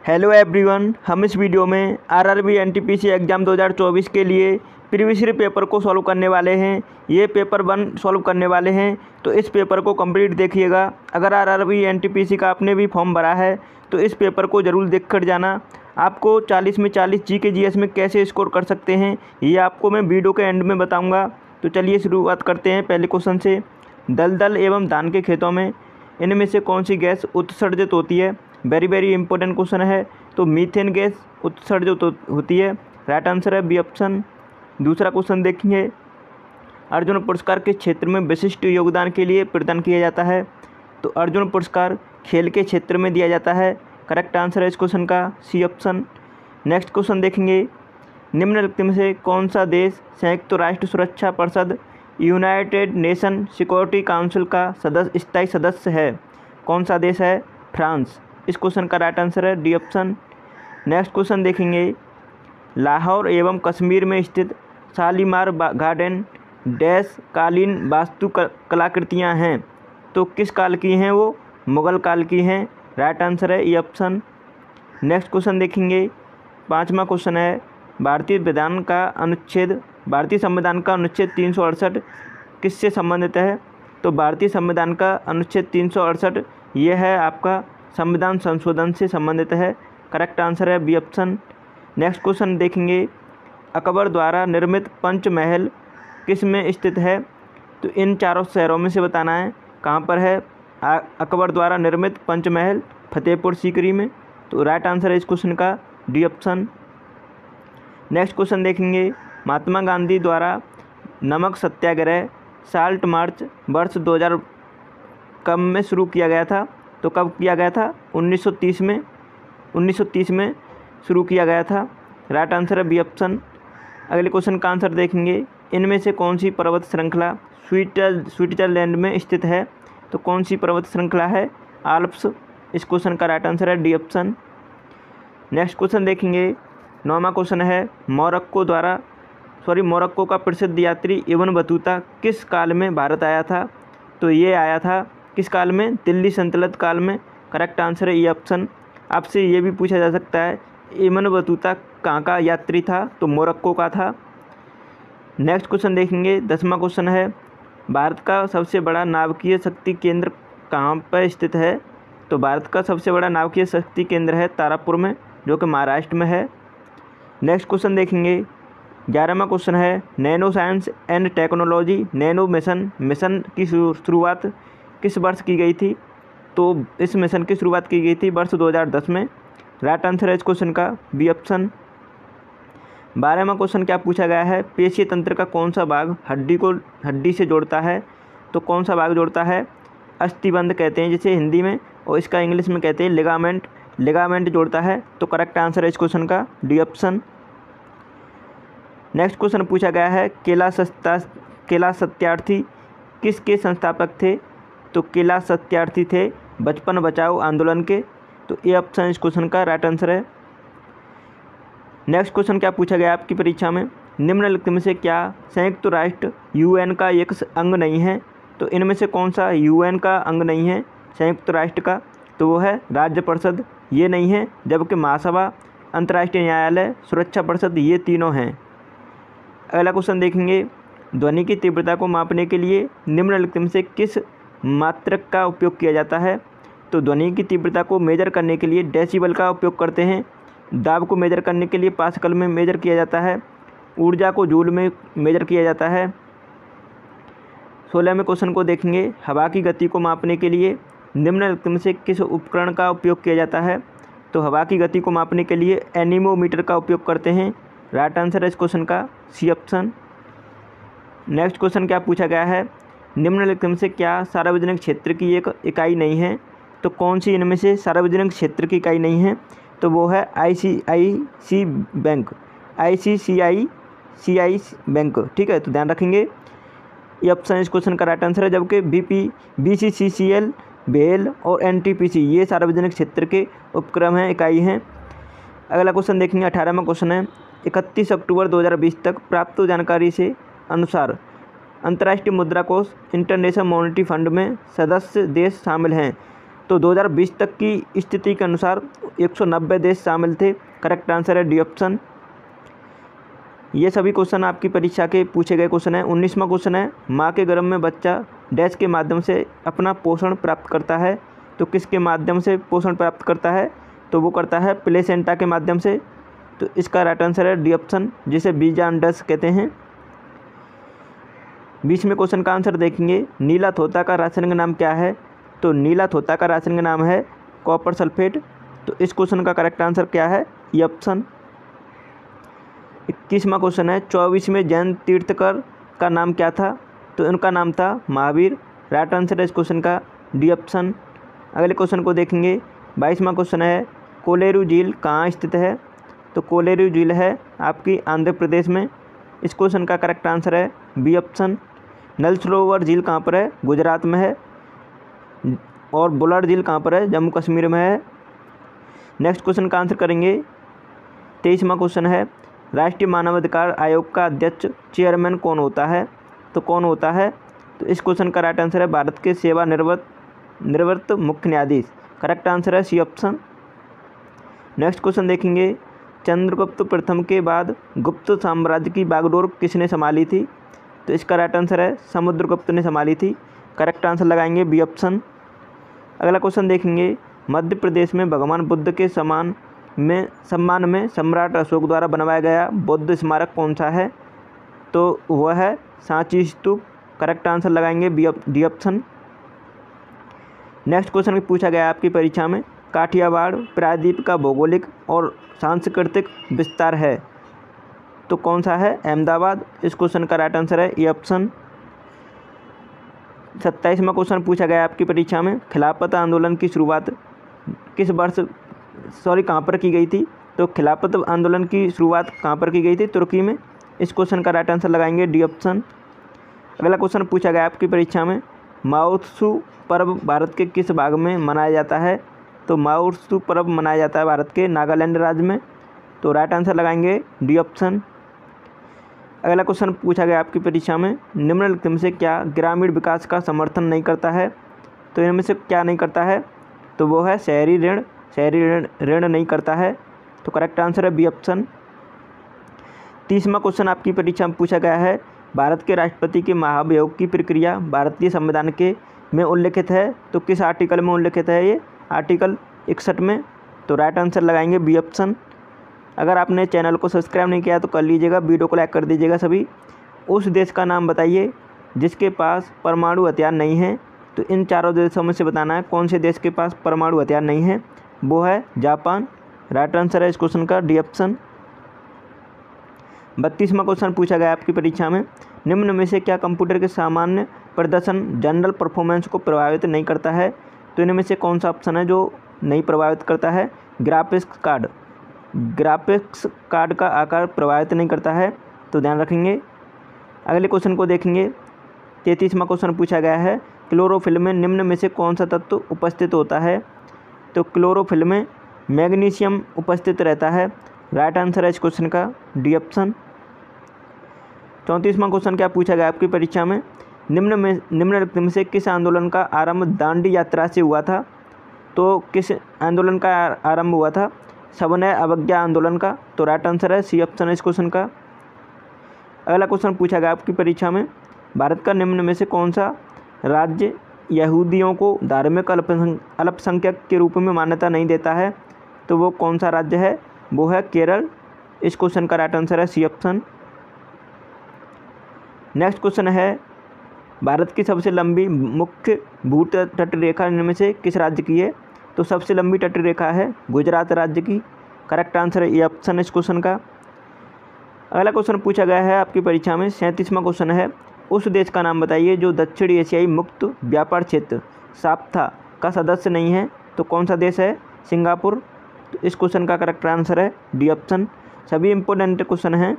Hello everyone, हम इस video में आरआरबी एनटीपीसी एग्ज़ाम 2024 के लिए प्रीवियस ईयर पेपर को सॉल्व करने वाले हैं। ये पेपर 1 सॉल्व करने वाले हैं, तो इस पेपर को कंप्लीट देखिएगा। अगर आरआरबी एनटीपीसी का आपने भी फॉर्म भरा है तो इस पेपर को ज़रूर देख कर जाना। आपको 40 में 40 जीके जीएस में कैसे स्कोर कर सकते हैं ये आपको मैं वीडियो के एंड में बताऊँगा। तो चलिए शुरुआत करते हैं पहले क्वेश्चन से। दलदल एवं धान के खेतों में इनमें से कौन सी गैस उत्सर्जित होती है? वेरी इंपॉर्टेंट क्वेश्चन है। तो मीथेन गैस उत्सर्जित होती है। राइट आंसर है बी ऑप्शन। दूसरा क्वेश्चन देखिए, अर्जुन पुरस्कार किस क्षेत्र में विशिष्ट योगदान के लिए प्रदान किया जाता है? तो अर्जुन पुरस्कार खेल के क्षेत्र में दिया जाता है। करेक्ट आंसर है इस क्वेश्चन का सी ऑप्शन। नेक्स्ट क्वेश्चन देखेंगे, निम्नलिखित में से कौन सा देश संयुक्त राष्ट्र सुरक्षा परिषद यूनाइटेड नेशन सिक्योरिटी काउंसिल का स्थायी सदस्य है? कौन सा देश है? फ्रांस। इस क्वेश्चन का राइट आंसर है डी ऑप्शन। नेक्स्ट क्वेश्चन देखेंगे, लाहौर एवं कश्मीर में स्थित शालीमार गार्डन डैश कालीन वास्तु कलाकृतियाँ हैं, तो किस काल की हैं वो? मुग़ल काल की हैं। राइट आंसर है ये ऑप्शन। नेक्स्ट क्वेश्चन देखेंगे, 5वां क्वेश्चन है, भारतीय संविधान का अनुच्छेद 368 किससे संबंधित है? तो भारतीय संविधान का अनुच्छेद 368 ये है आपका संविधान संशोधन से संबंधित है। करेक्ट आंसर है बी ऑप्शन। नेक्स्ट क्वेश्चन देखेंगे, अकबर द्वारा निर्मित पंचमहल किस में स्थित है? तो इन चारों शहरों में से बताना है कहाँ पर है अकबर द्वारा निर्मित पंचमहल। फतेहपुर सीकरी में। तो राइट आंसर है इस क्वेश्चन का डी ऑप्शन। नेक्स्ट क्वेश्चन देखेंगे, महात्मा गांधी द्वारा नमक सत्याग्रह साल्ट मार्च वर्ष 2000 कब में शुरू किया गया था? तो कब किया गया था? 1930 में शुरू किया गया था। राइट आंसर है बी ऑप्शन। अगले क्वेश्चन का आंसर देखेंगे, इनमें से कौन सी पर्वत श्रृंखला स्विट्जरलैंड में स्थित है? तो कौन सी पर्वत श्रृंखला है? आल्प्स। इस क्वेश्चन का राइट आंसर है डी ऑप्शन। नेक्स्ट क्वेश्चन देखेंगे, 9वां क्वेश्चन है, मोरक्को का प्रसिद्ध यात्री इब्न बतूता किस काल में भारत आया था? तो ये आया था किस काल में? दिल्ली सल्तनत काल में। करेक्ट आंसर है ये ऑप्शन। आपसे ये भी पूछा जा सकता है इब्न बतूता कहाँ का यात्री था? तो मोरक्को का था। नेक्स्ट क्वेश्चन देखेंगे, 10वां क्वेश्चन है, भारत का सबसे बड़ा नाभिकीय शक्ति केंद्र कहाँ पर स्थित है? तो भारत का सबसे बड़ा नाभिकीय शक्ति केंद्र है तारापुर में, जो कि महाराष्ट्र में है। नेक्स्ट क्वेश्चन देखेंगे, 11वां क्वेश्चन है, nano science and technology nano mission की शुरुआत किस वर्ष की गई थी? तो इस मिशन की शुरुआत की गई थी वर्ष 2010 में। राइट आंसर है इस क्वेश्चन का बी ऑप्शन। 12वां क्वेश्चन क्या पूछा गया है, पेशीय तंत्र का कौन सा भाग हड्डी से जोड़ता है? तो कौन सा भाग जोड़ता है? अस्थिबंध कहते हैं जिसे हिंदी में, और इसका इंग्लिश में कहते हैं लिगामेंट जोड़ता है। तो करेक्ट आंसर है इस क्वेश्चन का डी ऑप्शन। नेक्स्ट क्वेश्चन पूछा गया है, कैलाश सत्यार्थी किसके संस्थापक थे? तो कैलाश सत्यार्थी थे बचपन बचाओ आंदोलन के। तो ये ऑप्शन इस क्वेश्चन का राइट आंसर है। नेक्स्ट क्वेश्चन क्या पूछा गया आपकी परीक्षा में, निम्नलिखित में से क्या संयुक्त राष्ट्र यूएन का एक अंग नहीं है? तो इनमें से कौन सा यूएन का अंग नहीं है संयुक्त राष्ट्र का? तो वो है राज्य परिषद, ये नहीं है, जबकि महासभा, अंतर्राष्ट्रीय न्यायालय, सुरक्षा परिषद ये तीनों हैं। अगला क्वेश्चन देखेंगे, ध्वनि की तीव्रता को मापने के लिए निम्नलिखित में से किस मात्रक का उपयोग किया जाता है? तो ध्वनि की तीव्रता को मेजर करने के लिए डेसिबल का उपयोग करते हैं। दाब को मेजर करने के लिए पास्कल में मेजर किया जाता है। ऊर्जा को जूल में मेजर किया जाता है। 16वें क्वेश्चन को देखेंगे, हवा की गति को मापने के लिए निम्नलिखित में से किस उपकरण का उपयोग किया जाता है? तो हवा की गति को मापने के लिए एनीमोमीटर का उपयोग करते हैं। राइट आंसर है इस क्वेश्चन का सी ऑप्शन। नेक्स्ट क्वेश्चन क्या पूछा गया है, निम्नलिखित में से क्या सार्वजनिक क्षेत्र की एक इकाई नहीं है? तो कौन सी इनमें से सार्वजनिक क्षेत्र की इकाई नहीं है? तो वो है आईसीआईसी बैंक। ठीक है, तो ध्यान रखेंगे ये ऑप्शन इस क्वेश्चन का राइट आंसर है। जबकि बीसीसीएल, बेल और एनटीपीसी ये सार्वजनिक क्षेत्र के उपक्रम हैं, इकाई हैं। अगला क्वेश्चन देखेंगे, 18वां क्वेश्चन है, 31 अक्टूबर 2020 तक प्राप्त जानकारी से अनुसार अंतर्राष्ट्रीय मुद्रा कोष इंटरनेशनल मॉनेटरी फंड में सदस्य देश शामिल हैं। तो 2020 तक की स्थिति के अनुसार 190 देश शामिल थे। करेक्ट आंसर है डी ऑप्शन। ये सभी क्वेश्चन आपकी परीक्षा के पूछे गए क्वेश्चन हैं। 19वां क्वेश्चन है, माँ के गर्भ में बच्चा डैश के माध्यम से अपना पोषण प्राप्त करता है। तो किसके माध्यम से पोषण प्राप्त करता है? तो वो करता है प्लेसेंटा के माध्यम से। तो इसका राइट आंसर है डी ऑप्शन, जिसे बीजांडस कहते हैं। 20वें क्वेश्चन का आंसर देखेंगे, नीला तोता का रासायनिक नाम क्या है? तो नीला तोता का रासायनिक नाम है कॉपर सल्फेट। तो इस क्वेश्चन का करेक्ट आंसर क्या है? E option. 21वां क्वेश्चन है, 24वें जैन तीर्थकर का नाम क्या था? तो इनका नाम था महावीर। राइट आंसर है इस क्वेश्चन का डी ऑप्शन। अगले क्वेश्चन को देखेंगे। 22वां क्वेश्चन है, कोलेरू झील कहाँ स्थित है? तो कोलेरू झील है आपकी आंध्र प्रदेश में। इस क्वेश्चन का करेक्ट आंसर है बी ऑप्शन। नल सरोवर झील कहाँ पर है? गुजरात में है। और बुलर झील कहाँ पर है? जम्मू कश्मीर में है। नेक्स्ट क्वेश्चन का आंसर करेंगे। 23वां क्वेश्चन है, राष्ट्रीय मानवाधिकार आयोग का अध्यक्ष चेयरमैन कौन होता है? तो कौन होता है? तो इस क्वेश्चन का राइट आंसर है भारत के सेवानिवृत्त मुख्य न्यायाधीश। करेक्ट आंसर है सी ऑप्शन। नेक्स्ट क्वेश्चन देखेंगे, चंद्रगुप्त प्रथम के बाद गुप्त साम्राज्य की बागडोर किसने संभाली थी? तो इसका राइट आंसर है समुद्रगुप्त ने संभाली थी। करेक्ट आंसर लगाएंगे बी ऑप्शन। अगला क्वेश्चन देखेंगे, मध्य प्रदेश में भगवान बुद्ध के सम्मान में सम्राट अशोक द्वारा बनवाया गया बौद्ध स्मारक कौन सा है? तो वह है सांची स्तूप। करेक्ट आंसर लगाएंगे डी ऑप्शन। नेक्स्ट क्वेश्चन पूछा गया आपकी परीक्षा में, काठियावाड़ प्रायद्वीप का भौगोलिक और सांस्कृतिक विस्तार है तो कौन सा है? अहमदाबाद। इस क्वेश्चन का राइट आंसर है ए ऑप्शन। 27वां क्वेश्चन पूछा गया आपकी परीक्षा में, खिलाफत आंदोलन की शुरुआत कहाँ पर की गई थी? तो खिलाफत आंदोलन की शुरुआत कहाँ पर की गई थी? तुर्की में। इस क्वेश्चन का राइट आंसर लगाएंगे डी ऑप्शन। अगला क्वेश्चन पूछा गया आपकी परीक्षा में, माओत्सु पर्व भारत के किस भाग में मनाया जाता है? तो माओत्सु पर्व मनाया जाता है भारत के नागालैंड राज्य में। तो राइट आंसर लगाएंगे डी ऑप्शन। अगला क्वेश्चन पूछा गया आपकी परीक्षा में, निम्नलिखित में से क्या ग्रामीण विकास का समर्थन नहीं करता है? तो इनमें से क्या नहीं करता है? तो वो है शहरी ऋण नहीं करता है। तो करेक्ट आंसर है बी ऑप्शन। 30वां क्वेश्चन आपकी परीक्षा में पूछा गया है, भारत के राष्ट्रपति के महाभियोग की प्रक्रिया भारतीय संविधान के में उल्लिखित है तो किस आर्टिकल में उल्लिखित है? ये आर्टिकल 61 में। तो राइट आंसर लगाएंगे बी ऑप्शन। अगर आपने चैनल को सब्सक्राइब नहीं किया तो कर लीजिएगा, वीडियो को लाइक कर दीजिएगा सभी। उस देश का नाम बताइए जिसके पास परमाणु हथियार नहीं है। तो इन चारों देशों में से बताना है कौन से देश के पास परमाणु हथियार नहीं है। वो है जापान। राइट आंसर है इस क्वेश्चन का डी ऑप्शन। 32वां क्वेश्चन पूछा गया आपकी परीक्षा में, निम्न में से क्या कंप्यूटर के सामान्य प्रदर्शन जनरल परफॉर्मेंस को प्रभावित नहीं करता है? तो इनमें से कौन सा ऑप्शन है जो नहीं प्रभावित करता है? ग्राफिक्स कार्ड का आकार प्रभावित नहीं करता है। तो ध्यान रखेंगे। अगले क्वेश्चन को देखेंगे। 33वां क्वेश्चन पूछा गया है, क्लोरोफिल में निम्न में से कौन सा तत्व उपस्थित होता है? तो क्लोरोफिल में मैग्नीशियम उपस्थित रहता है। राइट आंसर है इस क्वेश्चन का डी ऑप्शन। 34वां क्वेश्चन क्या पूछा गया आपकी परीक्षा में, निम्नलिखित में से किस आंदोलन का आरंभ दांडी यात्रा से हुआ था? तो किस आंदोलन का आरंभ हुआ था? सविनय अवज्ञा आंदोलन का। तो राइट आंसर है सी ऑप्शन इस क्वेश्चन का। अगला क्वेश्चन पूछा गया आपकी परीक्षा में, भारत का निम्न में से कौन सा राज्य यहूदियों को धार्मिक अल्पसंख्यक के रूप में मान्यता नहीं देता है? तो वो कौन सा राज्य है? वो है केरल। इस क्वेश्चन का राइट आंसर है सी ऑप्शन। नेक्स्ट क्वेश्चन है, भारत की सबसे लंबी मुख्य भू तट रेखा इनमें से किस राज्य की है? तो सबसे लंबी तट रेखा है गुजरात राज्य की। करेक्ट आंसर है ए ऑप्शन इस क्वेश्चन का। अगला क्वेश्चन पूछा गया है आपकी परीक्षा में, 37वां क्वेश्चन है, उस देश का नाम बताइए जो दक्षिण एशियाई मुक्त व्यापार क्षेत्र साप्ता का सदस्य नहीं है। तो कौन सा देश है? सिंगापुर। तो इस क्वेश्चन का करेक्ट आंसर है डी ऑप्शन। सभी इंपॉर्टेंट क्वेश्चन हैं।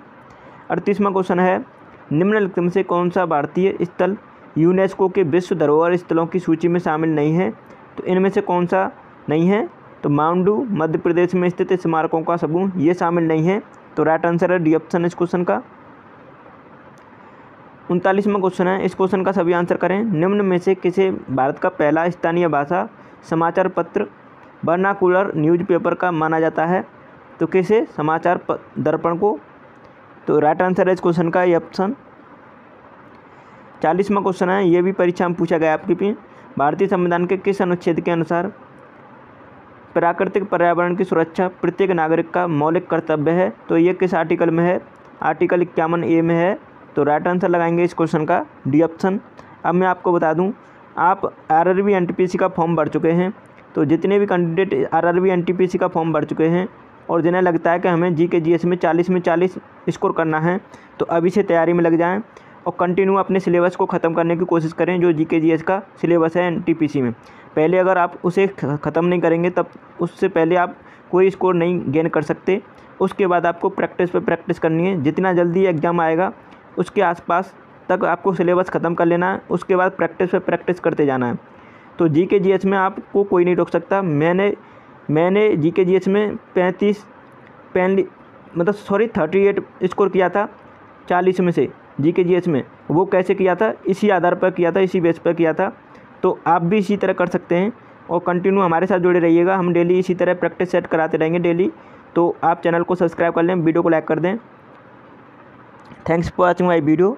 38वां क्वेश्चन है, निम्नलिखित में से कौन सा भारतीय स्थल यूनेस्को के विश्व धरोहर स्थलों की सूची में शामिल नहीं है? तो इनमें से कौन सा नहीं है? तो माउंडू मध्य प्रदेश में स्थित स्मारकों का समूह ये शामिल नहीं है। तो राइट आंसर है डी ऑप्शन इस क्वेश्चन का। 39वां क्वेश्चन है, इस क्वेश्चन का सभी आंसर करें। निम्न में से किसे भारत का पहला स्थानीय भाषा समाचार पत्र वर्नाकुलर न्यूज़पेपर का माना जाता है? तो किसे? समाचार दर्पण को। तो राइट आंसर है इस क्वेश्चन का ये ऑप्शन। 40वां क्वेश्चन है, ये भी परीक्षा में पूछा गया आपके पे। भारतीय संविधान के किस अनुच्छेद के अनुसार प्राकृतिक पर्यावरण की सुरक्षा प्रत्येक नागरिक का मौलिक कर्तव्य है? तो ये किस आर्टिकल में है? आर्टिकल 51A में है। तो राइट आंसर लगाएंगे इस क्वेश्चन का डी ऑप्शन। अब मैं आपको बता दूं, आप आरआरबी एनटीपीसी का फॉर्म भर चुके हैं। तो जितने भी कैंडिडेट आरआरबी एनटीपीसी का फॉर्म भर चुके हैं और जिन्हें लगता है कि हमें जीके जीएस में 40 में 40 स्कोर करना है, तो अभी से तैयारी में लग जाएं और कंटिन्यू अपने सिलेबस को ख़त्म करने की कोशिश करें। जो जीके जीएस का सिलेबस है एनटीपीसी में, पहले अगर आप उसे ख़त्म नहीं करेंगे तब उससे पहले आप कोई स्कोर नहीं गेन कर सकते। उसके बाद आपको प्रैक्टिस पे प्रैक्टिस करनी है। जितना जल्दी एग्ज़ाम आएगा उसके आसपास तक आपको सिलेबस ख़त्म कर लेना है, उसके बाद प्रैक्टिस पे प्रैक्टिस करते जाना है। तो जीके जीएस में आपको कोई नहीं रोक सकता। मैंने जीके जीएस में 38 स्कोर किया था 40 में से जीके जीएस में। वो कैसे किया था? इसी आधार पर किया था, इसी बेस पर किया था। तो आप भी इसी तरह कर सकते हैं और कंटिन्यू हमारे साथ जुड़े रहिएगा। हम डेली इसी तरह प्रैक्टिस सेट कराते रहेंगे डेली। तो आप चैनल को सब्सक्राइब कर लें, वीडियो को लाइक कर दें। Thanks for watching my video.